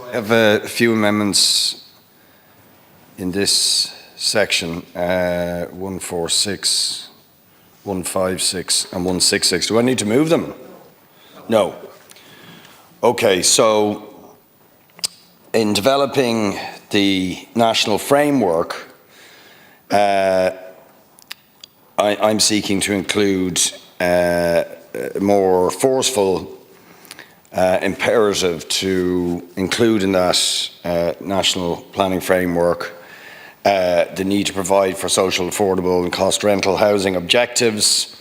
I have a few amendments in this section, 146, 156 and 166. Do I need to move them? No. Okay, so in developing the national framework, I'm seeking to include a more forceful imperative to include in that national planning framework the need to provide for social, affordable and cost rental housing objectives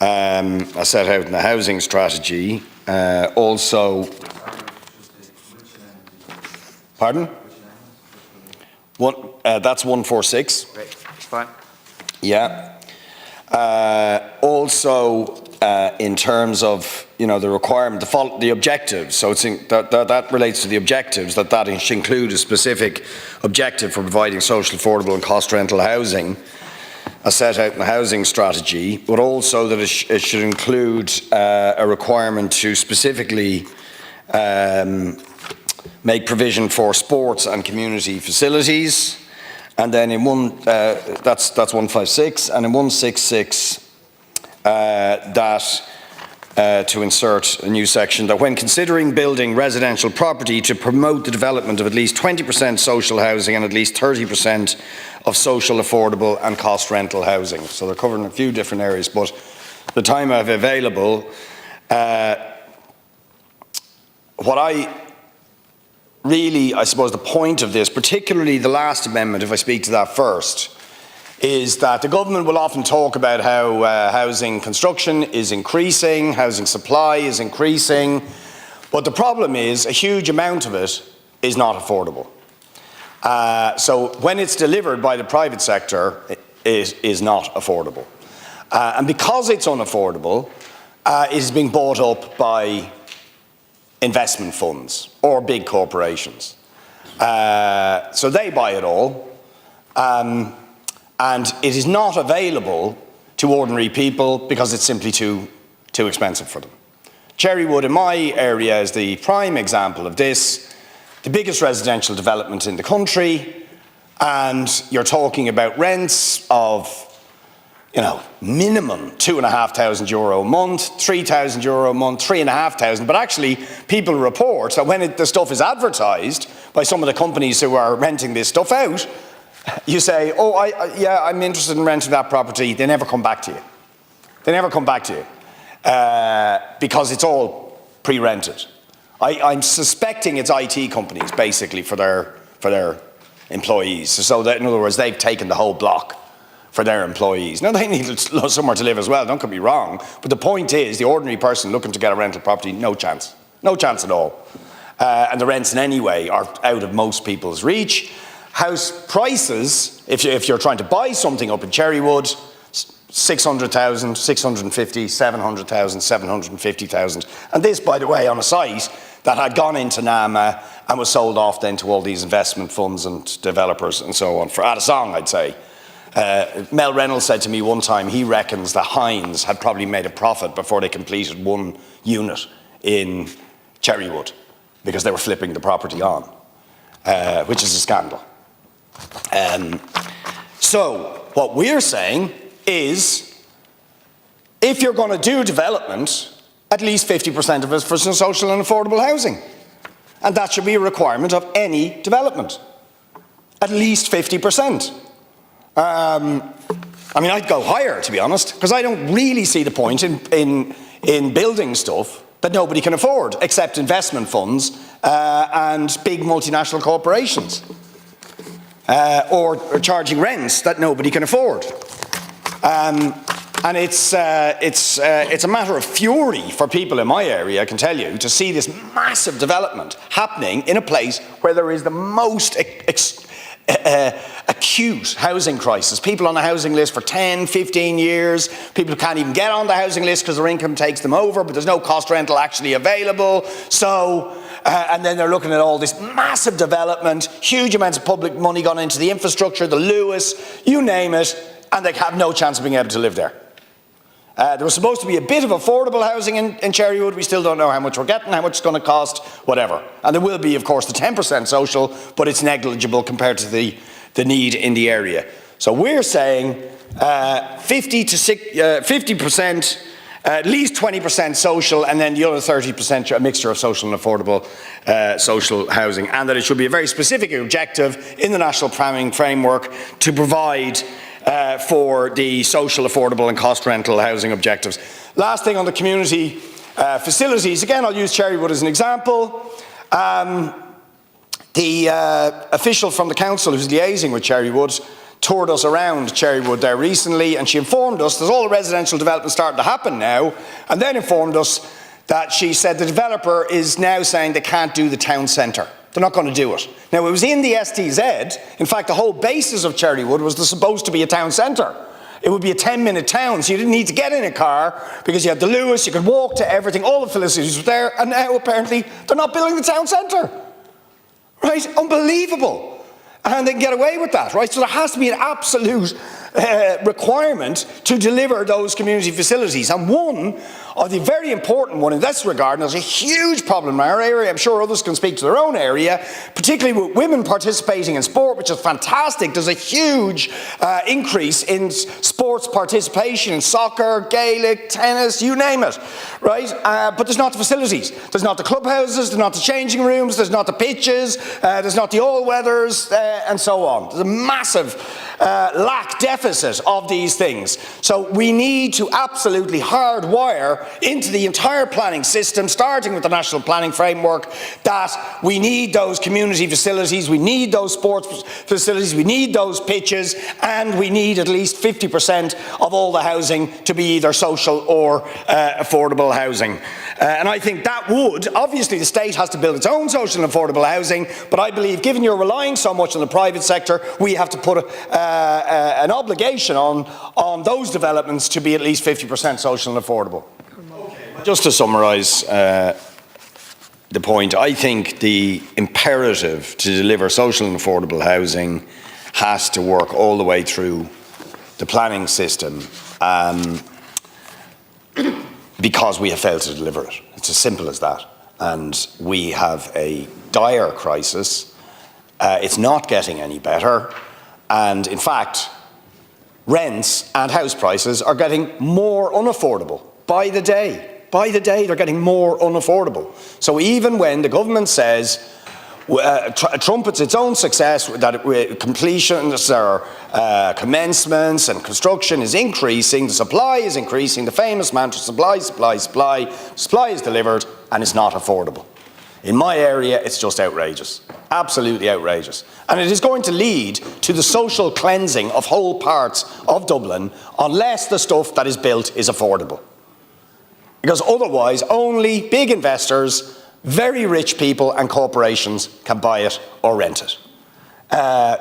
as set out in the housing strategy. Also, pardon? That's 146. Great, fine. Yeah. Also, in terms of the requirement, the objectives. So it's that relates to the objectives. That should include a specific objective for providing social, affordable, and cost rental housing, as set out in the housing strategy. But also that it should include a requirement to specifically make provision for sports and community facilities. And then in that's 156, and in 166, to insert a new section that when considering building residential property to promote the development of at least 20% social housing and at least 30% of social, affordable and cost rental housing. So they're covering a few different areas, but the time I have available, I suppose the point of this, particularly the last amendment, if I speak to that first, is that the government will often talk about how housing construction is increasing, housing supply is increasing, but the problem is a huge amount of it is not affordable. So when it's delivered by the private sector, it is not affordable. And because it's unaffordable, it is being bought up by investment funds or big corporations. So they buy it all, and it is not available to ordinary people because it's simply too expensive for them. Cherrywood in my area is the prime example of this, the biggest residential development in the country, and you're talking about rents of minimum €2,500 a month, €3,000 a month, 3,500. But actually, people report that when the stuff is advertised by some of the companies who are renting this stuff out, you say, "Oh, I'm interested in renting that property." They never come back to you. They never come back to you because it's all pre-rented. I'm suspecting it's IT companies basically for their employees. So that, in other words, they've taken the whole block for their employees. Now, they need somewhere to live as well, don't get me wrong, but the point is, the ordinary person looking to get a rental property, no chance. No chance at all. And the rents in any way are out of most people's reach. House prices, if you're trying to buy something up in Cherrywood, 600,000, 650, 700,000, 750,000. And this, by the way, on a site that had gone into NAMA and was sold off then to all these investment funds and developers and so on, at a song, I'd say. Mel Reynolds said to me one time he reckons that Heinz had probably made a profit before they completed one unit in Cherrywood because they were flipping the property on, which is a scandal. So what we're saying is, if you're going to do development, at least 50% of it for some social and affordable housing. And that should be a requirement of any development. At least 50%. I mean, I'd go higher, to be honest, because I don't really see the point in building stuff that nobody can afford, except investment funds and big multinational corporations, or charging rents that nobody can afford. And it's a matter of fury for people in my area, I can tell you, to see this massive development happening in a place where there is the most acute housing crisis. People on the housing list for 10, 15 years. People who can't even get on the housing list because their income takes them over, but there's no cost rental actually available. So, and then they're looking at all this massive development, huge amounts of public money gone into the infrastructure, the Lewis, you name it, and they have no chance of being able to live there. There was supposed to be a bit of affordable housing in Cherrywood. We still don't know how much we're getting, how much it's going to cost, whatever. And there will be, of course, the 10% social, but it's negligible compared to the need in the area. So we're saying 50%, at least 20% social, and then the other 30% a mixture of social and affordable social housing, and that it should be a very specific objective in the national planning framework to provide for the social, affordable and cost rental housing objectives. Last thing on the community facilities, again I'll use Cherrywood as an example. The official from the council who's liaising with Cherrywood toured us around Cherrywood there recently, and she informed us there's all the residential development starting to happen now, and then informed us that she said the developer is now saying they can't do the town centre. They're not going to do it. Now, it was in the STZ. In fact, the whole basis of Cherrywood was supposed to be a town centre. It would be a 10-minute town, so you didn't need to get in a car because you had the Lewis, you could walk to everything, all the facilities were there, and now apparently they're not building the town centre. Right? Unbelievable. And they can get away with that, right? So there has to be an absolute requirement to deliver those community facilities. And one of the very important one in this regard, and there's a huge problem in our area, I'm sure others can speak to their own area, particularly with women participating in sport, which is fantastic. There's a huge increase in sports participation, in soccer, Gaelic, tennis, you name it, right? But there's not the facilities. There's not the clubhouses, there's not the changing rooms, there's not the pitches, there's not the all-weathers, and so on. There's a massive deficit of these things. So we need to absolutely hardwire into the entire planning system, starting with the national planning framework, that we need those community facilities, we need those sports facilities, we need those pitches, and we need at least 50% of all the housing to be either social or affordable housing. And I think that would, obviously the state has to build its own social and affordable housing, but I believe given you're relying so much on the private sector, we have to put an obligation on those developments to be at least 50% social and affordable. Just to summarise the point, I think the imperative to deliver social and affordable housing has to work all the way through the planning system because we have failed to deliver it. It's as simple as that. And we have a dire crisis. It's not getting any better. And in fact, rents and house prices are getting more unaffordable by the day. By the day, they're getting more unaffordable. So even when the government says, trumpets its own success, that completions or commencements and construction is increasing, the supply is increasing, the famous mantra, supply, supply, supply, supply is delivered, and it's not affordable. In my area, it's just outrageous, absolutely outrageous. And it is going to lead to the social cleansing of whole parts of Dublin unless the stuff that is built is affordable. Because otherwise, only big investors, very rich people and corporations can buy it or rent it. And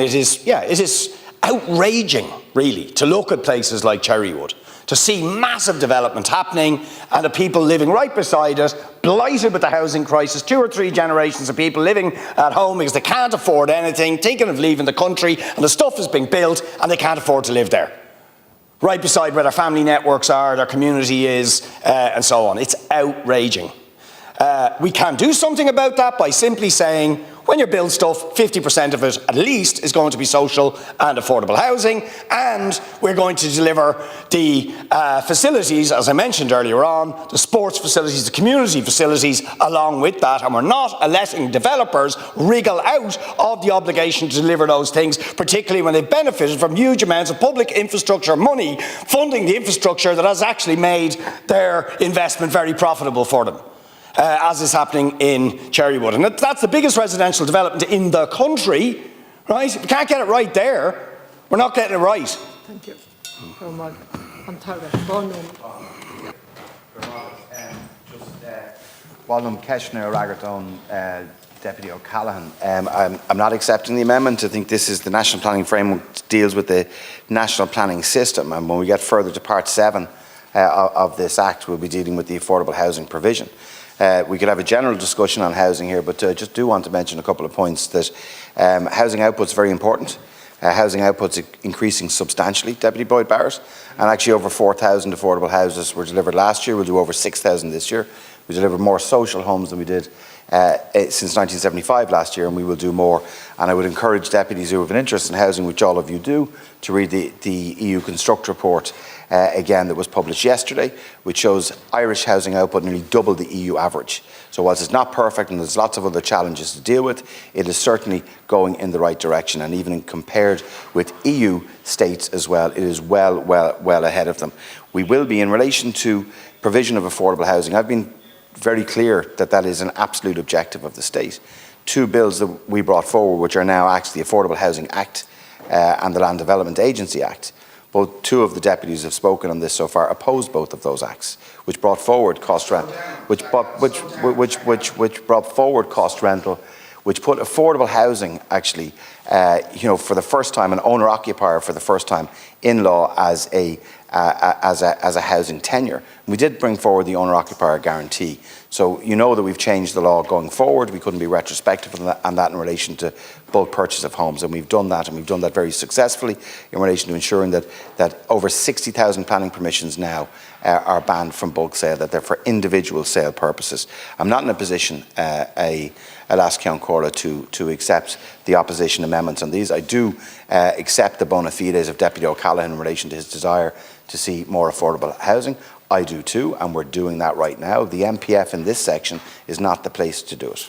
it is outraging, really, to look at places like Cherrywood, to see massive development happening and the people living right beside it, blighted with the housing crisis, 2 or 3 generations of people living at home because they can't afford anything, thinking of leaving the country, and the stuff is being built and they can't afford to live there. Right beside where their family networks are, their community is, and so on. It's outraging. We can do something about that by simply saying, when you build stuff, 50% of it at least is going to be social and affordable housing, and we're going to deliver the facilities, as I mentioned earlier on, the sports facilities, the community facilities along with that, and we're not letting developers wriggle out of the obligation to deliver those things, particularly when they've benefited from huge amounts of public infrastructure money funding the infrastructure that has actually made their investment very profitable for them. As is happening in Cherrywood. And that's the biggest residential development in the country, right? If we can't get it right there, we're not getting it right. Thank you. Walnum Keshner Raggerton, Deputy O'Callaghan. I'm not accepting the amendment. I think this is the National Planning Framework deals with the National Planning System, and when we get further to Part 7 of this Act, we'll be dealing with the affordable housing provision. We could have a general discussion on housing here, but just do want to mention a couple of points that housing output is very important. housing output's increasing substantially, Deputy Boyd Barrett, and actually over 4,000 affordable houses were delivered last year. We'll do over 6,000 this year. We delivered more social homes than we did since 1975 last year, and we will do more. And I would encourage deputies who have an interest in housing, which all of you do, to read the EU Construct report again that was published yesterday, which shows Irish housing output nearly double the EU average. So whilst it's not perfect and there's lots of other challenges to deal with, it is certainly going in the right direction, and even compared with EU states as well, it is well ahead of them. We will be, in relation to provision of affordable housing, I've been very clear that that is an absolute objective of the state. Two bills that we brought forward, which are now actually the Affordable Housing Act and the Land Development Agency Act. Both two of the deputies have spoken on this so far, opposed both of those acts, which brought forward cost rental, which brought forward cost rental, which put affordable housing actually, for the first time, an owner-occupier for the first time in law as a housing tenure. We did bring forward the owner-occupier guarantee. So you know that we've changed the law going forward. We couldn't be retrospective on that in relation to bulk purchase of homes, and we've done that, and we've done that very successfully in relation to ensuring that over 60,000 planning permissions now are banned from bulk sale, that they're for individual sale purposes. I'm not in a position, Alas Ceann Comhairle, to accept the opposition amendments on these. I do accept the bona fides of Deputy O'Callaghan in relation to his desire to see more affordable housing. I do too, and we're doing that right now. The MPF in this section is not the place to do it.